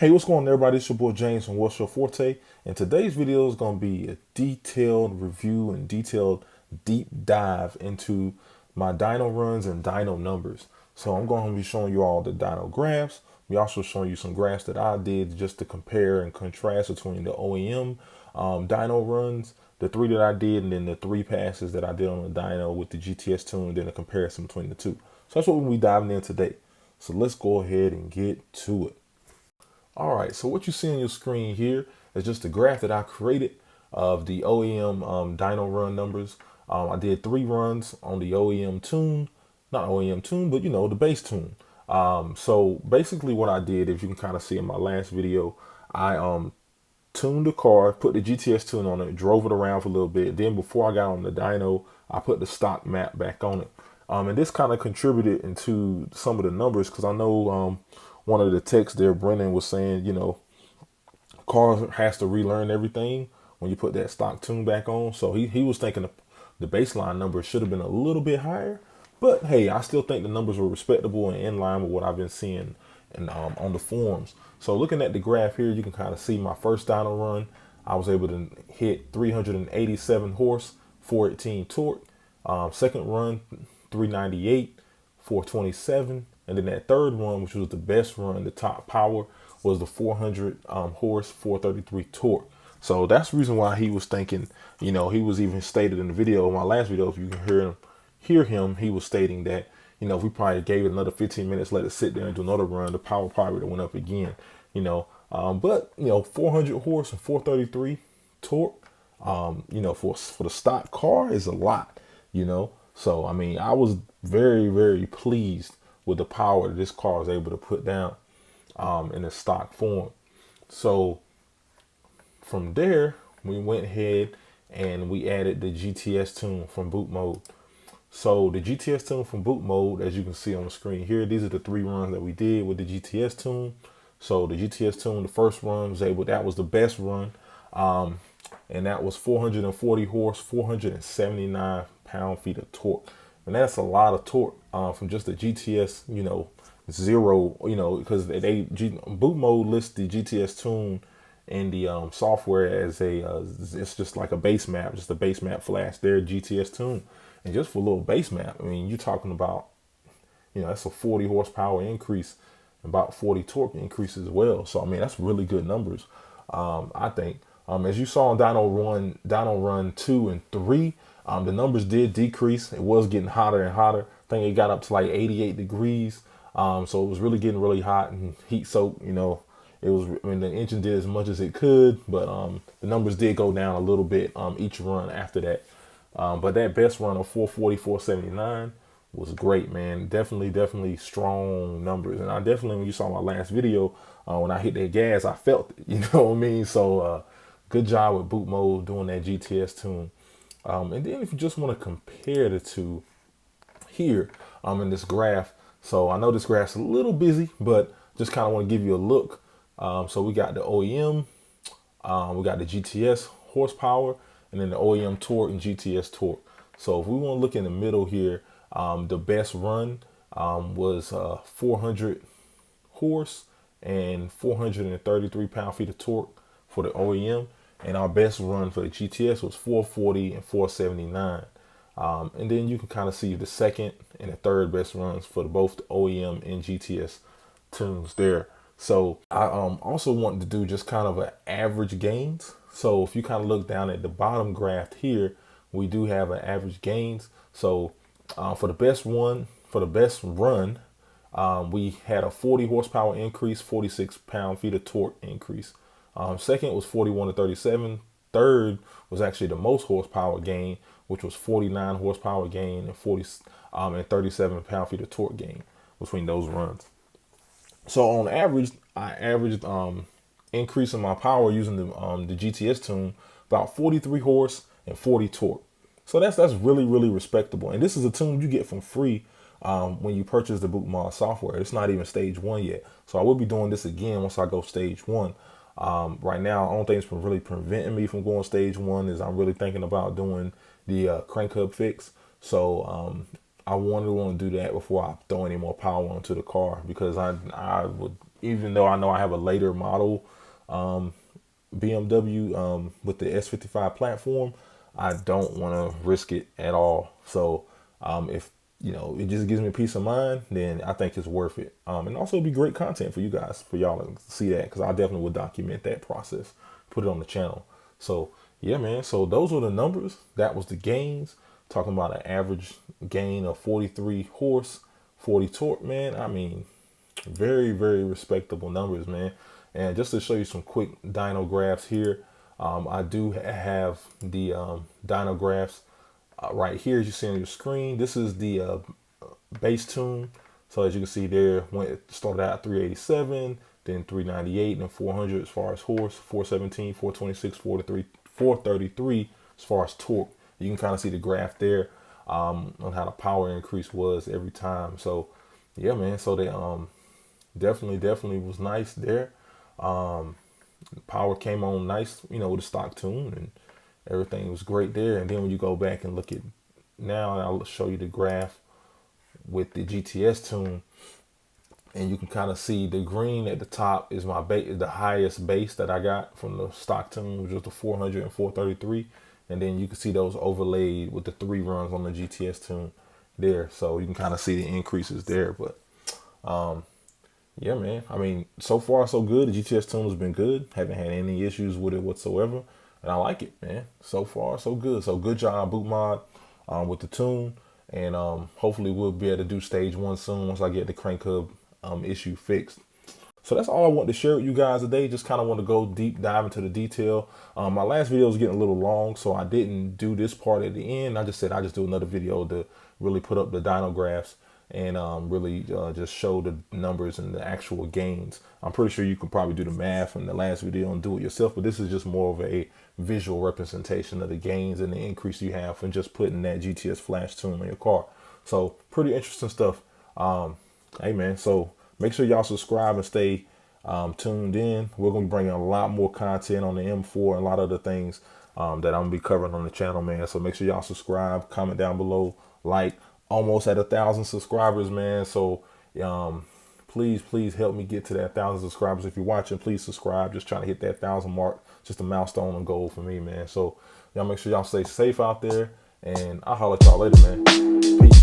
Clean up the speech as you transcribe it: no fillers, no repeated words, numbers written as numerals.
Hey, what's going on, everybody? It's your boy James from What's Your Forte, and today's video is going to be a detailed review and detailed deep dive into my dyno runs and dyno numbers. So I'm going to be showing you all the dyno graphs. We also showing you some graphs that I did just to compare and contrast between the OEM dyno runs, the three that I did, and then the three passes that I did on the dyno with the GTS Tune, and then a comparison between the two. So that's what we'll be diving in today. So let's go ahead and get to it. All right, so what you see on your screen here is just a graph that I created of the OEM dyno run numbers. I did 3 runs on the OEM tune, not OEM tune, but the base tune. So basically what I did, if you can kind of see in my last video, I tuned the car, put the GTS tune on it, drove it around for a little bit. Then before I got on the dyno, I put the stock map back on it. And this kind of contributed into some of the numbers because I know one of the texts there, Brennan, was saying, car has to relearn everything when you put that stock tune back on. So he was thinking the baseline number should have been a little bit higher. But hey, I still think the numbers were respectable and in line with what I've been seeing on the forums. So looking at the graph here, you can kind of see my first dyno run. I was able to hit 387 horse, 418 torque. Second run, 398, 427. And then that third one, which was the best run, the top power, was the 400 horse, 433 torque. So that's the reason why he was thinking, he was even stated in the video, my last video, if you can hear him, he was stating that, if we probably gave it another 15 minutes, let it sit there and do another run, the power probably would have went up again, But, 400 horse and 433 torque, for the stock car is a lot. So, I mean, I was very, very pleased with the power that this car was able to put down in the stock form. So from there, we went ahead and we added the GTS tune from boot mode. So the GTS tune from boot mode, as you can see on the screen here, these are the 3 runs that we did with the GTS tune. So the GTS tune, the first run that was the best run. And that was 440 horse, 479 pound-feet of torque. And that's a lot of torque from just the GTS, zero, because boot mode lists the GTS tune in the software as it's just like a base map, just a base map flash there, GTS tune. And just for a little base map, I mean, you're talking about, that's a 40 horsepower increase, about 40 torque increase as well. So, I mean, that's really good numbers, I think. As you saw in Dyno Run 2 and 3, the numbers did decrease. It was getting hotter and hotter. I think it got up to like 88 degrees. So it was really getting really hot and heat soaked. It was, the engine did as much as it could, but the numbers did go down a little bit each run after that. But that best run of 440, 479 was great, man. Definitely strong numbers. And I definitely, when you saw my last video, when I hit that gas, I felt it, you know what I mean? So good job with boot mode doing that GTS tune. And then if you just want to compare the two here in this graph, so I know this graph's a little busy, but just kind of want to give you a look. So we got the OEM, we got the GTS horsepower, and then the OEM torque and GTS torque. So if we want to look in the middle here, the best run was 400 horse and 433 pound-feet of torque for the OEM. And our best run for the GTS was 440 and 479. And then you can kind of see the second and the third best runs for both the OEM and GTS tunes there. So I also wanted to do just kind of an average gains. So if you kind of look down at the bottom graph here, we do have an average gains. So for the best run, we had a 40 horsepower increase, 46 pound-feet of torque increase. Second was 41 to 37. Third was actually the most horsepower gain, which was 49 horsepower gain and 37 pound-feet of torque gain between those runs. So on average, I averaged increasing my power using the GTS tune about 43 horse and 40 torque. So that's really, really respectable. And this is a tune you get from free when you purchase the boot mod software. It's not even stage 1 yet. So I will be doing this again once I go stage 1. Right now, the only thing that's really preventing me from going stage 1 is I'm really thinking about doing the crank hub fix. So I want to do that before I throw any more power onto the car, because I would even though I know I have a later model BMW with the S55 platform, I don't want to risk it at all. So if you know it just gives me peace of mind, then I think it's worth it. And also it'd be great content for you guys, for y'all to see that, because I definitely would document that process, put it on the channel. So yeah, man. So those were the numbers. That was the gains. Talking about an average gain of 43 horse, 40 torque, man. I mean, very, very respectable numbers, man. And just to show you some quick dyno graphs here, I do have the dyno graphs right here, as you see on your screen. This is the base tune. So as you can see there, when it started out at 387, then 398, and 400 as far as horse, 417, 426, 433, 433 as far as torque. You can kind of see the graph there on how the power increase was every time. So yeah, man. So they definitely was nice there. Power came on nice, you know, with the stock tune, and everything was great there. And then when you go back and look at now, I'll show you the graph with the GTS tune, and you can kind of see the green at the top is my base, the highest base that I got from the stock tune, which was the 400 and 433. And then you can see those overlaid with the 3 runs on the GTS tune there. So you can kind of see the increases there. But yeah, man. I mean, so far so good. The GTS tune has been good. Haven't had any issues with it whatsoever, and I like it, man. So far so good. So good job, Boot Mod, with the tune, and hopefully we'll be able to do stage 1 soon once I get the crank hub issue fixed. So that's all I want to share with you guys today. Just kind of want to go deep dive into the detail. My last video was getting a little long, so I didn't do this part at the end. I just said I just do another video to really put up the dyno graphs and really just show the numbers and the actual gains. I'm pretty sure you can probably do the math from the last video and do it yourself, but this is just more of a visual representation of the gains and the increase you have from just putting that GTS flash tune on your car. So pretty interesting stuff. Hey man, so make sure y'all subscribe and stay tuned in. We're going to be bringing a lot more content on the M4 and a lot of other things that I'm going to be covering on the channel, man. So make sure y'all subscribe, comment down below, like. Almost at 1,000 subscribers, man. So please help me get to that 1,000 subscribers. If you're watching, please subscribe. Just trying to hit that 1,000 mark. Just a milestone and goal for me, man. So y'all make sure y'all stay safe out there, and I'll holler at y'all later, man. Peace.